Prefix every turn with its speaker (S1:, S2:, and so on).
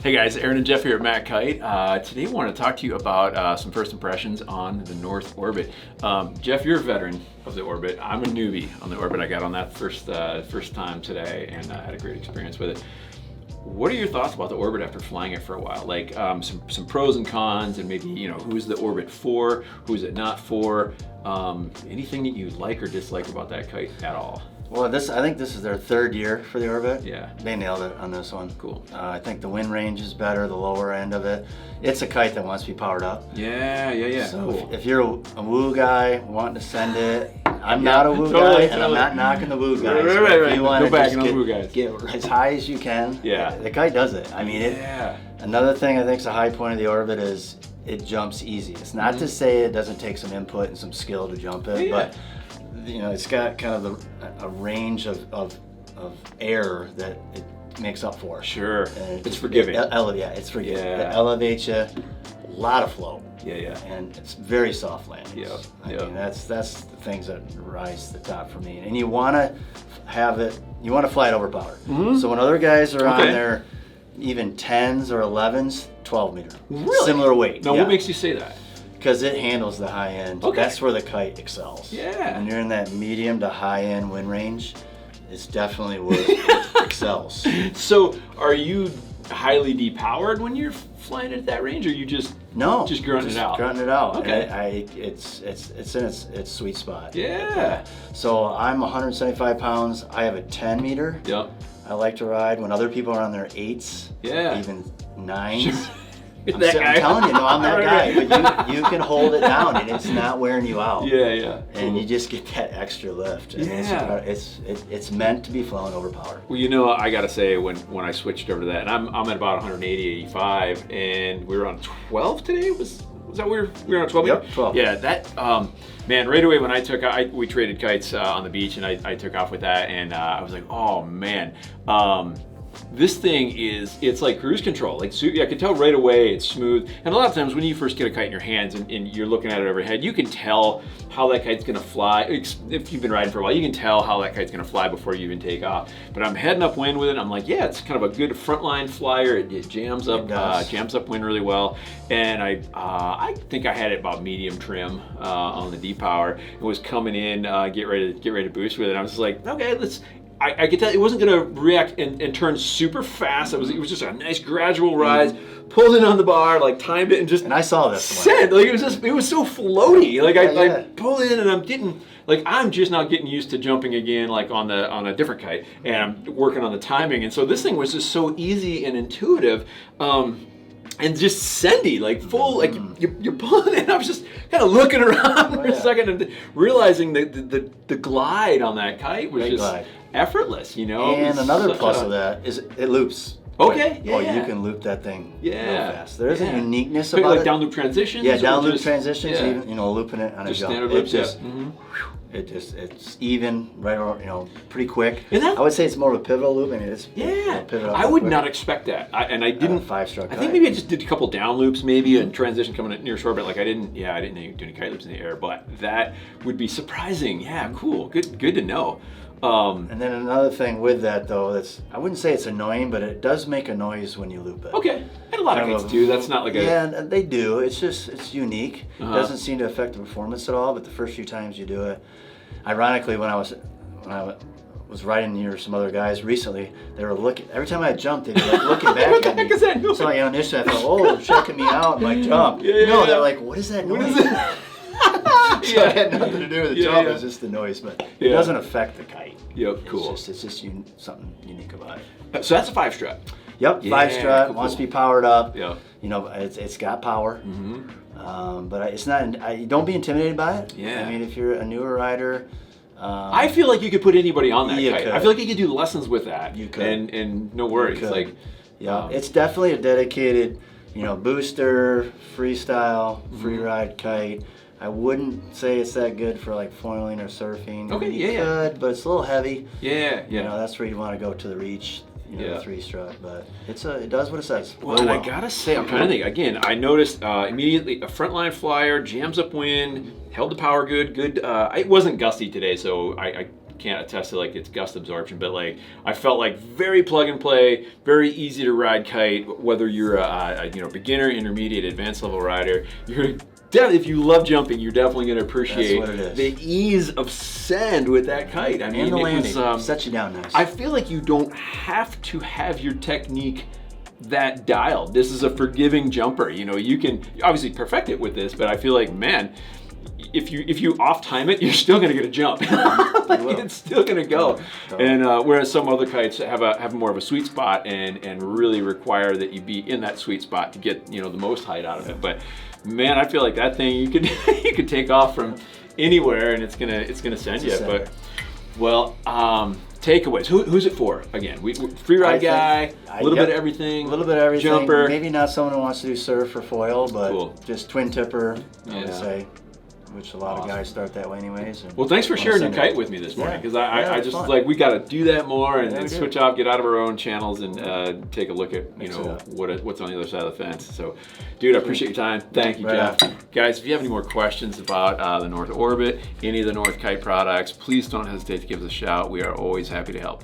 S1: Hey guys, Aaron and Jeff here at MACkite. Today I want to talk to you about some first impressions on the North Orbit. Jeff, you're a veteran of the Orbit. I'm a newbie on the Orbit. I got on that first time today and had a great experience with it. What are your thoughts about the Orbit after flying it for a while? Like some pros and cons, and maybe who's the Orbit for, who's it not for? Anything that you like or dislike about that kite at all?
S2: Well, I think this is their third year for the Orbit.
S1: Yeah.
S2: They nailed it on this one.
S1: Cool.
S2: I think the wind range is better, the lower end of it. It's a kite that wants to be powered up.
S1: Yeah.
S2: So
S1: Cool.
S2: if you're a woo guy wanting to send it, I'm not a woo guy, and I'm not knocking the woo guys.
S1: Right.
S2: If you want
S1: Go back
S2: to
S1: and
S2: just
S1: woo guys.
S2: get as high as you can,
S1: Yeah.
S2: the kite does it. I mean,
S1: Yeah.
S2: Another thing I think is a high point of the Orbit is it jumps easy. It's not to say it doesn't take some input and some skill to jump it, but it's got kind of a range of error that it makes up for.
S1: Sure.
S2: And
S1: It's forgiving.
S2: It's forgiving.
S1: Yeah.
S2: It elevates you, a lot of flow.
S1: Yeah.
S2: And it's very soft landings.
S1: Yeah.
S2: I mean, that's the things that rise to the top for me. And you want to have it, you want to fly it over power.
S1: Mm-hmm.
S2: So when other guys are on their even 10s or 11s, 12 meter.
S1: Really?
S2: Similar weight.
S1: Now, what makes you say that?
S2: Because it handles the high end.
S1: Okay.
S2: That's where the kite excels.
S1: Yeah.
S2: When you're in that medium to high end wind range, it's definitely where it excels.
S1: So, are you highly depowered when you're flying at that range, or you just grunting it out?
S2: Grunting it out.
S1: Okay.
S2: It's in its sweet spot.
S1: Yeah.
S2: So I'm 175 pounds. I have a 10 meter.
S1: Yep.
S2: I like to ride when other people are on their 8s.
S1: Yeah.
S2: Even 9s.
S1: Sure.
S2: I'm telling you, no, I'm that guy. But you can hold it down, and it's not wearing you out.
S1: Yeah.
S2: And you just get that extra lift. And it's meant to be flown over power.
S1: Well, I gotta say, when I switched over to that, and I'm at about 180, 85, and we were on 12 today. Was that we were on 12?
S2: Yep, 12.
S1: Yeah, that man, right away when we traded kites on the beach, and I took off with that, and I was like, oh man. This thing it's like cruise control. Like, I could tell right away it's smooth. And a lot of times when you first get a kite in your hands and you're looking at it overhead, you can tell how that kite's gonna fly. If you've been riding for a while, you can tell how that kite's gonna fly before you even take off. But I'm heading upwind with it. I'm like, yeah, it's kind of a good frontline flyer. It jams up wind really well. And I think I had it about medium trim on the depower. It was coming in, get ready to boost with it. I was just like, okay, I could tell it wasn't going to react and turn super fast. It was just a nice gradual rise. Pulled it on the bar, like timed it, and
S2: I saw this
S1: said, like it was so floaty. Like I pulled in, and I'm just now getting used to jumping again, like on a different kite, and I'm working on the timing. And so this thing was just so easy and intuitive. And just sendy, like full, like you're pulling it. I was just kind of looking around for a second and realizing that the glide on that kite was effortless,
S2: And another plus of that is it loops.
S1: Okay.
S2: Oh, you can loop that thing real fast. There is a uniqueness
S1: about
S2: it.
S1: Like down loop transitions.
S2: Yeah, down loop transitions. Even looping it on a jump.
S1: Standard loops.
S2: It's even right over, pretty quick.
S1: And
S2: I would say it's more of a pivotal loop. I mean, it's pivotal.
S1: I would not expect that, and I didn't.
S2: 5-stroke.
S1: I think maybe I just did a couple down loops, maybe and transition coming at near shore, but like I didn't do any kite loops in the air. But that would be surprising. Yeah, cool. Good to know.
S2: And then another thing with that though, I wouldn't say it's annoying, but it does make a noise when you loop it.
S1: Okay, and a lot of kites do. That's not like
S2: Yeah, they do. It's unique. It doesn't seem to affect the performance at all. But the first few times you do it, ironically, when I was riding near some other guys recently, they were looking. Every time I jumped, they'd be like looking back at me. So initially I thought, oh, they're checking me out and like jump. They're like, what is that noise? So it had nothing to do with the jump. It was just the noise, but it doesn't affect the kite.
S1: Yep, cool.
S2: It's just something unique about it.
S1: So that's a 5-strut.
S2: Yep, 5-strut, cool. Wants to be powered up.
S1: Yeah.
S2: It's got power. But it's not. Don't be intimidated by it.
S1: Yeah.
S2: I mean, if you're a newer rider.
S1: I feel like you could put anybody on that kite.
S2: Could.
S1: I feel like you could do lessons with that.
S2: You could.
S1: And no worries. Like,
S2: it's definitely a dedicated, booster, freestyle, free ride kite. I wouldn't say it's that good for like foiling or surfing.
S1: Okay,
S2: you could, but it's a little heavy.
S1: Yeah.
S2: That's where you want to go to the reach. 3-strut, but it does what it says.
S1: Well, and I gotta say, I'm trying to think again. I noticed immediately a frontline flyer, jams upwind, held the power good. It wasn't gusty today, so I can't attest to like its gust absorption, but like I felt like very plug and play, very easy to ride kite, whether you're a beginner, intermediate, advanced level rider. If you love jumping, you're definitely going to appreciate the ease of send with that kite. I mean,
S2: and the landing sets you down nice.
S1: I feel like you don't have to have your technique that dialed. This is a forgiving jumper. You know, you can obviously perfect it with this, but I feel like, man, if you off time it, you're still gonna get a jump. Like, it's still gonna go. And whereas some other kites have more of a sweet spot and really require that you be in that sweet spot to get the most height out of it. But man, I feel like that thing you could you could take off from anywhere and it's gonna send you. But well, takeaways. Who's it for? Again, free ride guy, a little bit of everything.
S2: A little bit of everything.
S1: Jumper.
S2: Maybe not someone who wants to do surf or foil, but
S1: cool.
S2: Just twin tipper, I would say, which a lot of guys start that way anyways.
S1: Well, thanks for sharing your kite with me this morning, because I just was like, we got to do that more and switch off, get out of our own channels and take a look at what's on the other side of the fence. So, dude, I appreciate your time. Thank you, Jeff. Guys, if you have any more questions about the North Orbit, any of the North Kite products, please don't hesitate to give us a shout. We are always happy to help.